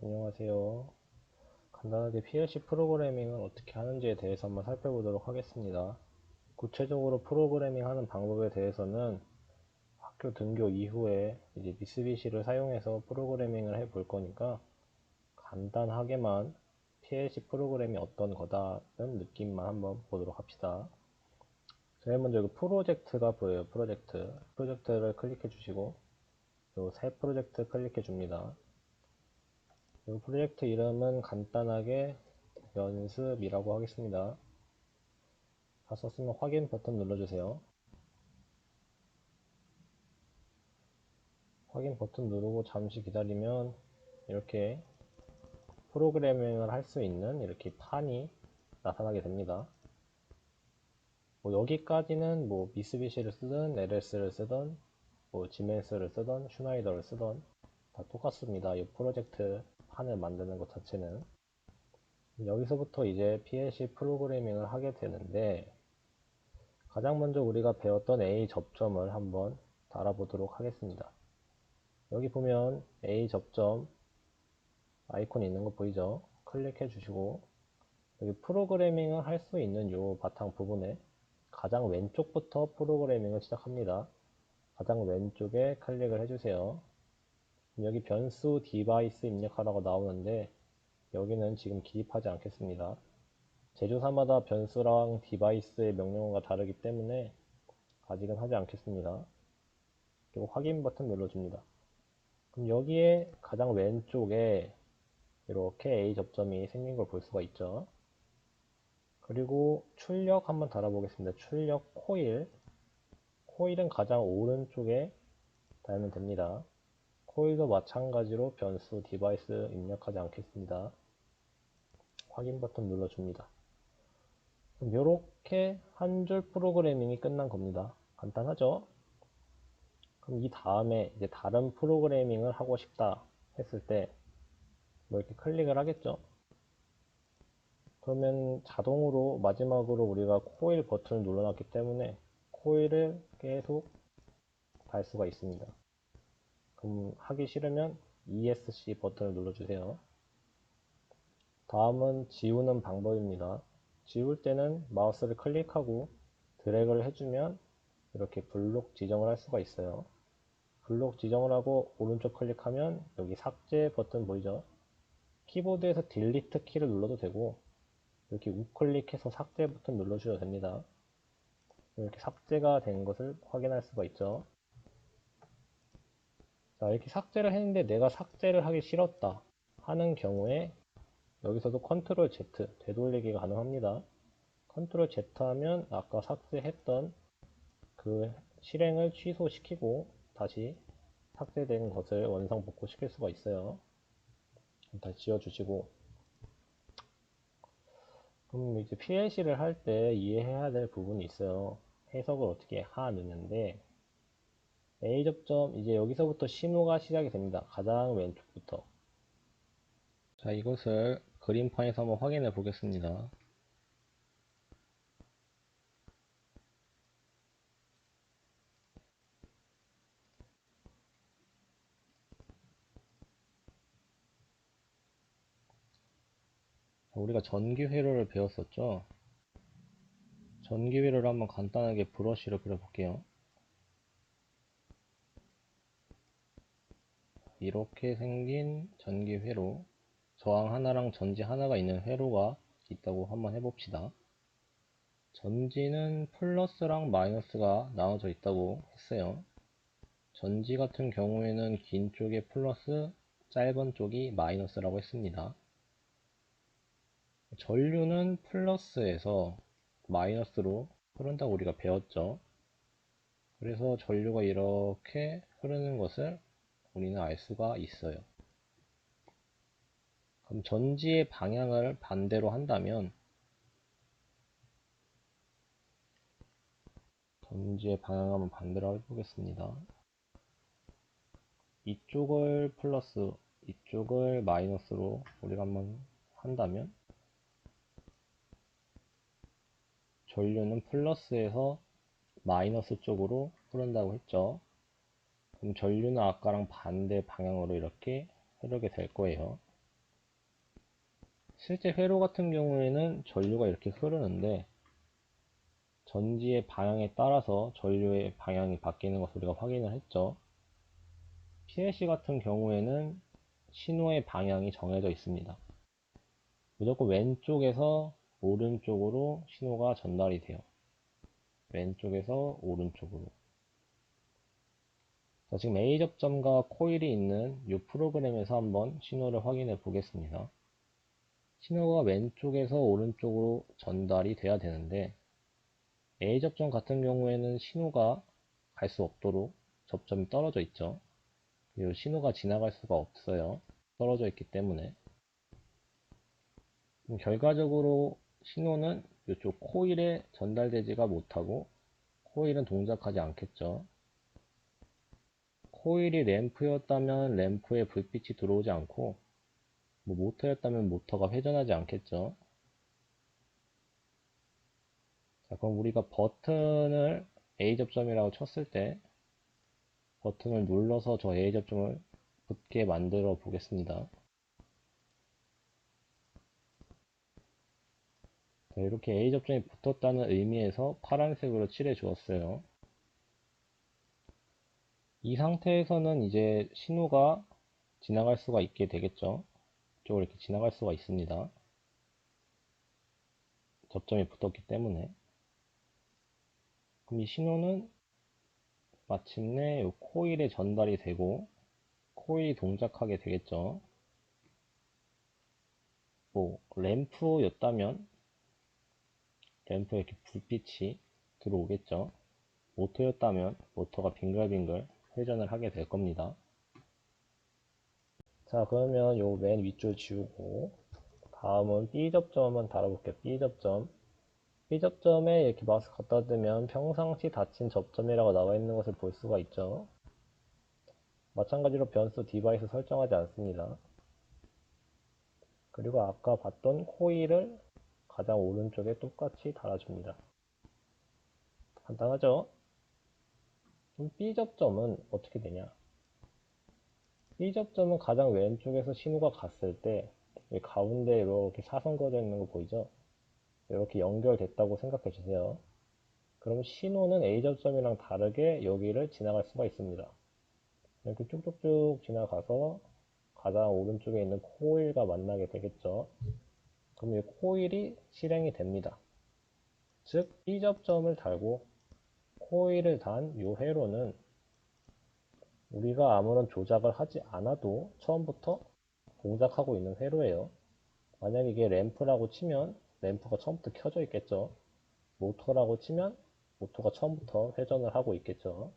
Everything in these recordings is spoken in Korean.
안녕하세요. 간단하게 PLC 프로그래밍은 어떻게 하는지에 대해서 한번 살펴보도록 하겠습니다. 구체적으로 프로그래밍 하는 방법에 대해서는 학교 등교 이후에 이제 미쓰비시를 사용해서 프로그래밍을 해볼 거니까 간단하게만 PLC 프로그램이 어떤 거다는 느낌만 한번 보도록 합시다. 제일 먼저 여기 프로젝트가 보여요. 프로젝트를 클릭해 주시고 요 새 프로젝트 클릭해 줍니다. 이 프로젝트 이름은 간단하게 연습이라고 하겠습니다. 다 썼으면 확인 버튼 눌러주세요. 확인 버튼 누르고 잠시 기다리면 이렇게 프로그래밍을 할 수 있는 이렇게 판이 나타나게 됩니다. 여기까지는 미쓰비시를 쓰든 LS를 쓰든 지멘스를 쓰든 슈나이더를 쓰든 다 똑같습니다. 이 프로젝트 판을 만드는 것 자체는. 여기서부터 이제 PLC 프로그래밍을 하게 되는데 가장 먼저 우리가 배웠던 A 접점을 한번 달아보도록 하겠습니다. 여기 보면 A 접점 아이콘이 있는 거 보이죠? 클릭해 주시고 여기 프로그래밍을 할 수 있는 요 바탕 부분에 가장 왼쪽부터 프로그래밍을 시작합니다. 가장 왼쪽에 클릭을 해주세요. 여기 변수 디바이스 입력하라고 나오는데 여기는 지금 기입하지 않겠습니다. 제조사마다 변수랑 디바이스의 명령어가 다르기 때문에 아직은 하지 않겠습니다. 그리고 확인 버튼 눌러줍니다. 그럼 여기에 가장 왼쪽에 이렇게 A 접점이 생긴 걸 볼 수가 있죠. 그리고 출력 한번 달아보겠습니다. 출력 코일은 가장 오른쪽에 달면 됩니다. 코일도 마찬가지로 변수 디바이스 입력하지 않겠습니다. 확인 버튼 눌러줍니다. 그럼 이렇게 한 줄 프로그래밍이 끝난 겁니다. 간단하죠? 그럼 이 다음에 이제 다른 프로그래밍을 하고 싶다 했을 때 이렇게 클릭을 하겠죠? 그러면 자동으로 마지막으로 우리가 코일 버튼을 눌러놨기 때문에 코일을 계속 달 수가 있습니다. 그럼 하기 싫으면 ESC 버튼을 눌러주세요. 다음은 지우는 방법입니다. 지울 때는 마우스를 클릭하고 드래그를 해주면 이렇게 블록 지정을 할 수가 있어요. 블록 지정을 하고 오른쪽 클릭하면 여기 삭제 버튼 보이죠? 키보드에서 딜리트 키를 눌러도 되고 이렇게 우클릭해서 삭제 버튼 눌러주셔도 됩니다. 이렇게 삭제가 된 것을 확인할 수가 있죠. 자, 이렇게 삭제를 했는데 내가 삭제를 하기 싫었다 하는 경우에 여기서도 컨트롤 Z 되돌리기가 가능합니다. 컨트롤 Z 하면 아까 삭제했던 그 실행을 취소시키고 다시 삭제된 것을 원상 복구시킬 수가 있어요. 다시 지워주시고 그럼 이제 PLC를 할 때 이해해야 될 부분이 있어요. 해석을 어떻게 하느냐인데 A 접점 이제 여기서부터 신호가 시작이 됩니다. 가장 왼쪽부터. 자, 이것을 그림판에서 한번 확인해 보겠습니다. 우리가 전기 회로를 배웠었죠. 전기 회로를 한번 간단하게 브러쉬로 그려볼게요. 이렇게 생긴 전기 회로, 저항 하나랑 전지 하나가 있는 회로가 있다고 한번 해봅시다. 전지는 플러스랑 마이너스가 나눠져 있다고 했어요. 전지 같은 경우에는 긴 쪽이 플러스, 짧은 쪽이 마이너스라고 했습니다. 전류는 플러스에서 마이너스로 흐른다고 우리가 배웠죠. 그래서 전류가 이렇게 흐르는 것을 우리는 알 수가 있어요. 그럼 전지의 방향을 반대로 한다면 전지의 방향을 한번 반대로 해보겠습니다. 이쪽을 플러스, 이쪽을 마이너스로 우리가 한번 한다면 전류는 플러스에서 마이너스 쪽으로 흐른다고 했죠. 그럼 전류는 아까랑 반대 방향으로 이렇게 흐르게 될 거예요. 실제 회로 같은 경우에는 전류가 이렇게 흐르는데 전지의 방향에 따라서 전류의 방향이 바뀌는 것을 우리가 확인을 했죠. PLC 같은 경우에는 신호의 방향이 정해져 있습니다. 무조건 왼쪽에서 오른쪽으로 신호가 전달이 돼요. 왼쪽에서 오른쪽으로. 자, 지금 A 접점과 코일이 있는 이 프로그램에서 한번 신호를 확인해 보겠습니다. 신호가 왼쪽에서 오른쪽으로 전달이 돼야 되는데 A 접점 같은 경우에는 신호가 갈 수 없도록 접점이 떨어져 있죠. 그리고 신호가 지나갈 수가 없어요. 떨어져 있기 때문에. 결과적으로 신호는 이쪽 코일에 전달되지가 못하고 코일은 동작하지 않겠죠. 코일이 램프였다면 램프에 불빛이 들어오지 않고 모터였다면 모터가 회전하지 않겠죠. 자, 그럼 우리가 버튼을 A 접점이라고 쳤을 때 버튼을 눌러서 저 A 접점을 붙게 만들어 보겠습니다. 자, 이렇게 A 접점이 붙었다는 의미에서 파란색으로 칠해 주었어요. 이 상태에서는 이제 신호가 지나갈 수가 있게 되겠죠. 이쪽으로 이렇게 지나갈 수가 있습니다. 접점이 붙었기 때문에. 그럼 이 신호는 마침내 이 코일에 전달이 되고 코일이 동작하게 되겠죠. 뭐 램프였다면 램프에 이렇게 불빛이 들어오겠죠. 모터였다면 모터가 빙글빙글 회전을 하게 될 겁니다. 자, 그러면 요 맨 위줄 지우고 다음은 B접점 한번 다뤄볼게요. B접점. B접점에 이렇게 마우스 갖다 대면 평상시 닫힌 접점이라고 나와 있는 것을 볼 수가 있죠. 마찬가지로 변수 디바이스 설정하지 않습니다. 그리고 아까 봤던 코일을 가장 오른쪽에 똑같이 달아줍니다. 간단하죠? 그럼 B접점은 어떻게 되냐? B접점은 가장 왼쪽에서 신호가 갔을 때 가운데 이렇게 사선 그어져 있는 거 보이죠? 이렇게 연결됐다고 생각해 주세요. 그럼 신호는 A접점이랑 다르게 여기를 지나갈 수가 있습니다. 이렇게 쭉쭉쭉 지나가서 가장 오른쪽에 있는 코일과 만나게 되겠죠. 그럼 이 코일이 실행이 됩니다. 즉 B접점을 달고 코일을 단 이 회로는 우리가 아무런 조작을 하지 않아도 처음부터 동작하고 있는 회로예요. 만약에 이게 램프라고 치면 램프가 처음부터 켜져 있겠죠. 모터라고 치면 모터가 처음부터 회전을 하고 있겠죠.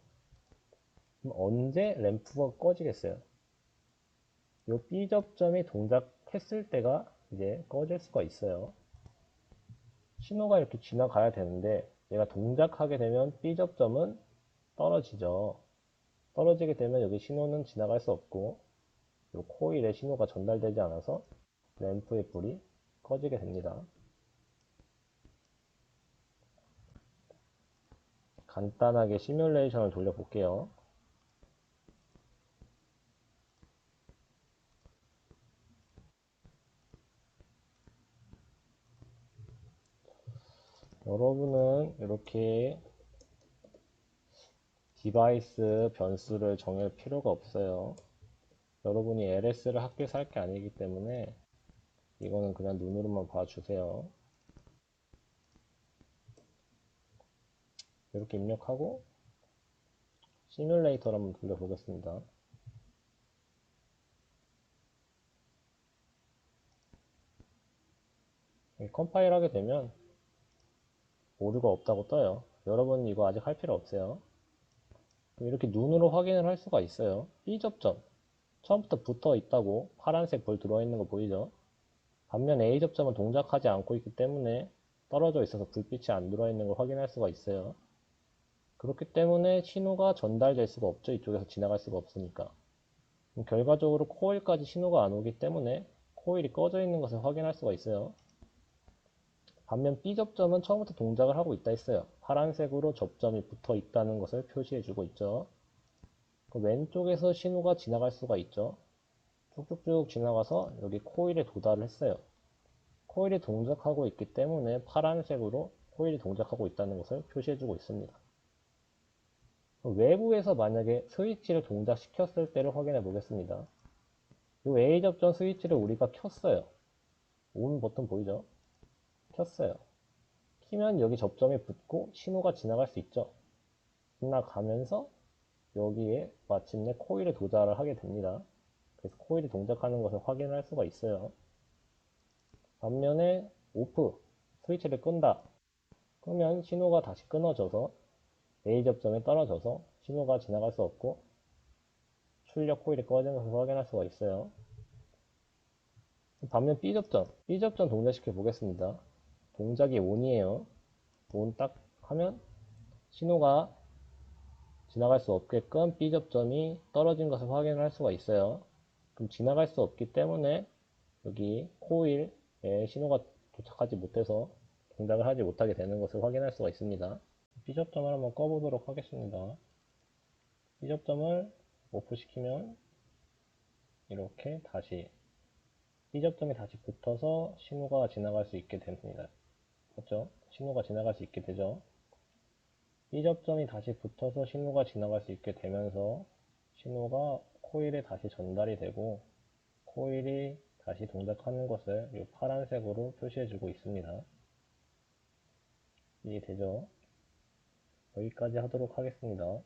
그럼 언제 램프가 꺼지겠어요? 이 B접점이 동작했을 때가 이제 꺼질 수가 있어요. 신호가 이렇게 지나가야 되는데 얘가 동작하게 되면 B접점은 떨어지죠. 떨어지게 되면 여기 신호는 지나갈 수 없고 이 코일에 신호가 전달되지 않아서 램프의 불이 꺼지게 됩니다. 간단하게 시뮬레이션을 돌려볼게요. 여러분은 이렇게 디바이스 변수를 정할 필요가 없어요. 여러분이 LS를 학교에서 할 게 아니기 때문에 이거는 그냥 눈으로만 봐주세요. 이렇게 입력하고 시뮬레이터를 한번 돌려보겠습니다. 컴파일 하게 되면 오류가 없다고 떠요. 여러분 이거 아직 할 필요 없어요. 이렇게 눈으로 확인을 할 수가 있어요. B접점 처음부터 붙어 있다고 파란색 불 들어와 있는 거 보이죠? 반면 A접점은 동작하지 않고 있기 때문에 떨어져 있어서 불빛이 안 들어와 있는 걸 확인할 수가 있어요. 그렇기 때문에 신호가 전달될 수가 없죠. 이쪽에서 지나갈 수가 없으니까. 결과적으로 코일까지 신호가 안 오기 때문에 코일이 꺼져 있는 것을 확인할 수가 있어요. 반면 B접점은 처음부터 동작을 하고 있다 했어요. 파란색으로 접점이 붙어 있다는 것을 표시해 주고 있죠. 그 왼쪽에서 신호가 지나갈 수가 있죠. 쭉쭉쭉 지나가서 여기 코일에 도달을 했어요. 코일이 동작하고 있기 때문에 파란색으로 코일이 동작하고 있다는 것을 표시해주고 있습니다. 외부에서 만약에 스위치를 동작시켰을 때를 확인해 보겠습니다. 이 A 접점 스위치를 우리가 켰어요. 온 버튼 보이죠? 켰어요. 키면 여기 접점이 붙고 신호가 지나갈 수 있죠. 지나가면서 여기에 마침내 코일에 도달을 하게 됩니다. 그래서 코일이 동작하는 것을 확인할 수가 있어요. 반면에 오프, 스위치를 끈다. 끄면 신호가 다시 끊어져서 A 접점에 떨어져서 신호가 지나갈 수 없고 출력 코일이 꺼진 것을 확인할 수가 있어요. 반면 B 접점 동작시켜 보겠습니다. 동작이 ON이에요. ON 딱 하면 신호가 지나갈 수 없게끔 B 접점이 떨어진 것을 확인할 수가 있어요. 그럼 지나갈 수 없기 때문에 여기 코일에 신호가 도착하지 못해서 동작을 하지 못하게 되는 것을 확인할 수가 있습니다. B 접점을 한번 꺼보도록 하겠습니다. B 접점을 오프시키면 이렇게 다시 B 접점이 다시 붙어서 신호가 지나갈 수 있게 됩니다. 맞죠? 신호가 지나갈 수 있게 되죠. B 접점이 다시 붙어서 신호가 지나갈 수 있게 되면서 신호가 코일에 다시 전달이 되고 코일이 다시 동작하는 것을 이 파란색으로 표시해주고 있습니다. 이해되죠? 여기까지 하도록 하겠습니다.